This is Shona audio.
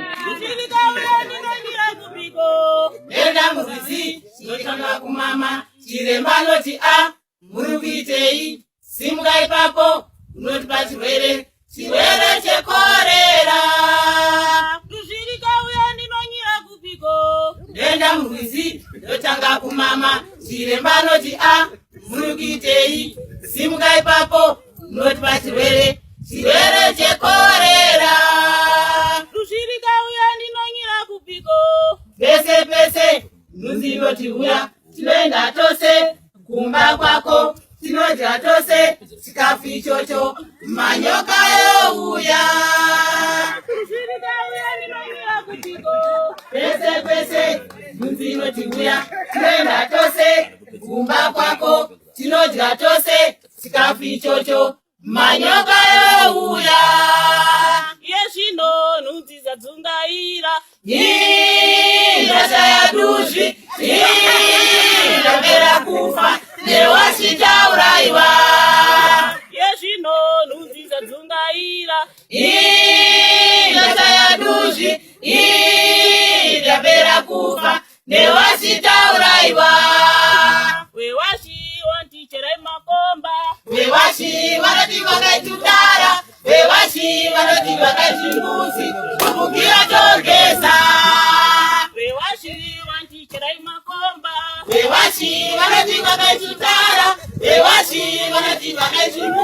Kushirika uyani nanyira kupiko. Enda murwizi, notanga kumama. Chiremba noti a, murukuitei. Simuka ipapo, unoti pachirwere. Chirwere chekorera. Kushirika uyani nanyira kupiko. Enda murwizi, notanga kumama. Chiremba noti a, murukuitei. Simuka ipapo, unoti pachirwere. Chirwere chekorera. Kushirika uyani nanyira kupiko. Pese pese, nunzivo tihuya, tinoenda tose, kumba kwako, tinodya tose, chikafu ichocho, manyoka youya. Kushirika uyani nanyira kupiko. Pese pese, nunzivo tihuya, tinoenda tose, kumba kwako, tinodya tose, chikafu ichocho, manyoka youya. Yeshino nunziza dzungaira. Ndashaya duzvi, ndapera kufa, newachitauraiwa. Yeshino nunziza dzungaira. Ndashaya duzvi, ndapera kufa, newachitauraiwa. Wewashi wanticherai makomba. Vewashi vanoti vakaitutara, vewashi vanoti vakaichimbuzi, vamukira togeza. Wewashi wanticherai makomba. Vewashi vanoti vakaitutara, vewashi vanoti vakaichimbuzi.